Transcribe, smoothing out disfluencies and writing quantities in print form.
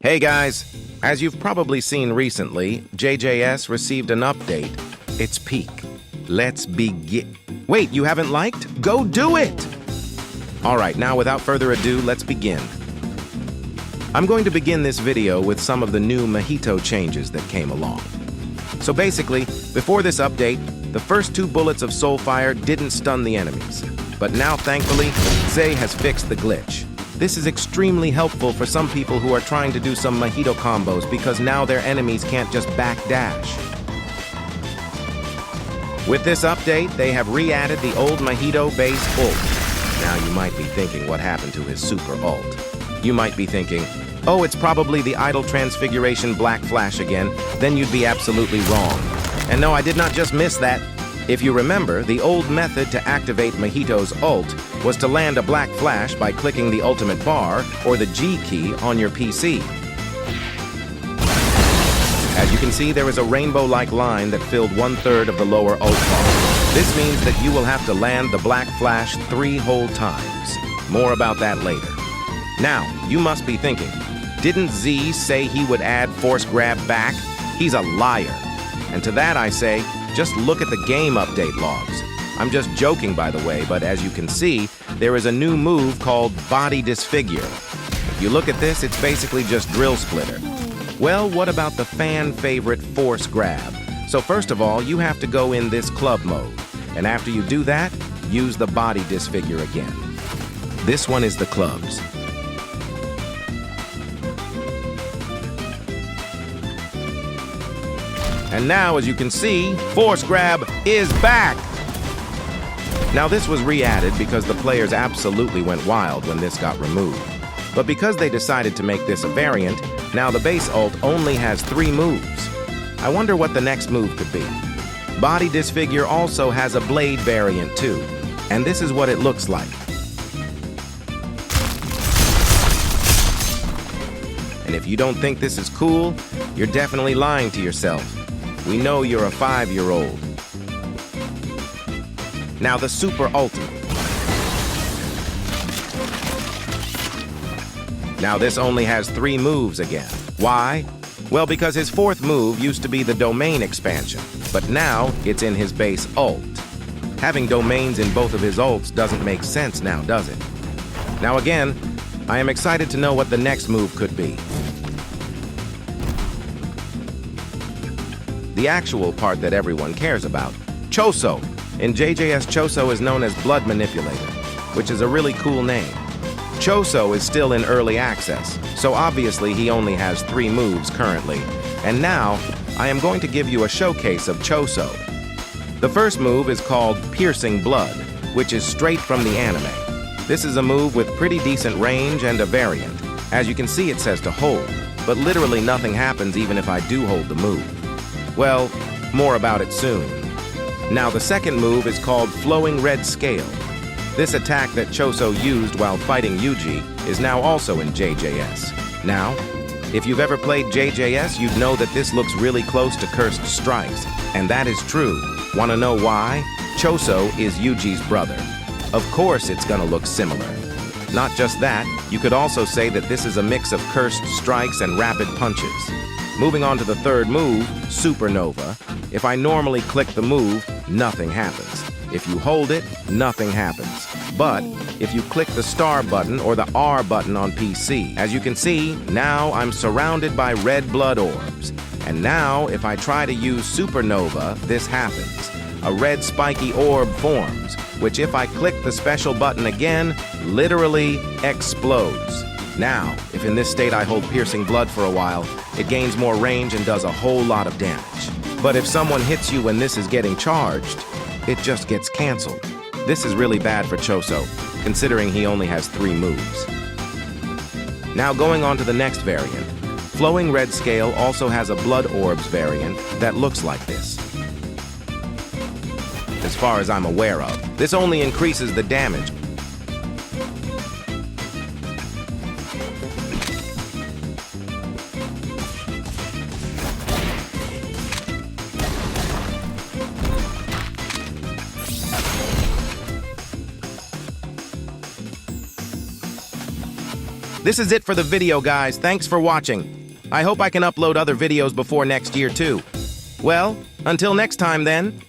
Hey guys, as you've probably seen recently, JJS received an update. It's peak. Let's begin. Wait, you haven't liked? Go do it! Alright, now without further ado, let's begin. I'm going to begin this video with some of the new Mahito changes that came along. So basically, before this update, the first 2 bullets of Soulfire didn't stun the enemies. But now, thankfully, Zay has fixed the glitch. This is extremely helpful for some people who are trying to do some Mahito combos because now their enemies can't just backdash. With this update, they have re-added the old Mahito base ult. Now you might be thinking what happened to his super ult. You might be thinking, oh, it's probably the idle transfiguration black flash again. Then you'd be absolutely wrong. And no, I did not just miss that. If you remember, the old method to activate Mahito's ult was to land a black flash by clicking the ultimate bar or the G key on your PC. As you can see, there is a rainbow-like line that filled 1/3 of the lower ult bar. This means that you will have to land the black flash 3 whole times. More about that later. Now, you must be thinking, didn't Z say he would add force grab back? He's a liar. And to that I say, just look at the game update logs. I'm just joking, by the way, but as you can see, there is a new move called Body Disfigure. If you look at this, it's basically just Drill Splitter. Well, what about the fan favorite Force Grab? So first of all, you have to go in this club mode. And after you do that, use the Body Disfigure again. This one is the clubs. And now, as you can see, Force Grab is back! Now this was re-added because the players absolutely went wild when this got removed. But because they decided to make this a variant, now the base ult only has 3 moves. I wonder what the next move could be. Body Disfigure also has a blade variant too, and this is what it looks like. And if you don't think this is cool, you're definitely lying to yourself. We know you're a 5-year-old. Now the Super Ultimate. Now this only has 3 moves again. Why? Well, because his 4th move used to be the Domain expansion, but now it's in his base ult. Having domains in both of his ults doesn't make sense now, does it? Now again, I am excited to know what the next move could be. The actual part that everyone cares about, Choso. In JJS, Choso is known as Blood Manipulator, which is a really cool name. Choso is still in early access, so obviously he only has 3 moves currently. And now, I am going to give you a showcase of Choso. The first move is called Piercing Blood, which is straight from the anime. This is a move with pretty decent range and a variant. As you can see, it says to hold, but literally nothing happens even if I do hold the move. Well, more about it soon. Now the second move is called Flowing Red Scale. This attack that Choso used while fighting Yuji is now also in JJS. Now, if you've ever played JJS, you'd know that this looks really close to Cursed Strikes, and that is true. Wanna know why? Choso is Yuji's brother. Of course it's gonna look similar. Not just that, you could also say that this is a mix of Cursed Strikes and Rapid Punches. Moving on to the third move, Supernova. If I normally click the move, nothing happens. If you hold it, nothing happens. But if you click the star button or the R button on PC, as you can see, now I'm surrounded by red blood orbs. And now, if I try to use Supernova, this happens. A red spiky orb forms, which if I click the special button again, literally explodes. Now, if in this state I hold Piercing Blood for a while, it gains more range and does a whole lot of damage. But if someone hits you when this is getting charged, it just gets canceled. This is really bad for Choso, considering he only has 3 moves. Now going on to the next variant. Flowing Red Scale also has a Blood Orbs variant that looks like this. As far as I'm aware of, this only increases the damage. This is it for the video, guys. Thanks for watching. I hope I can upload other videos before next year, too. Well, until next time, then.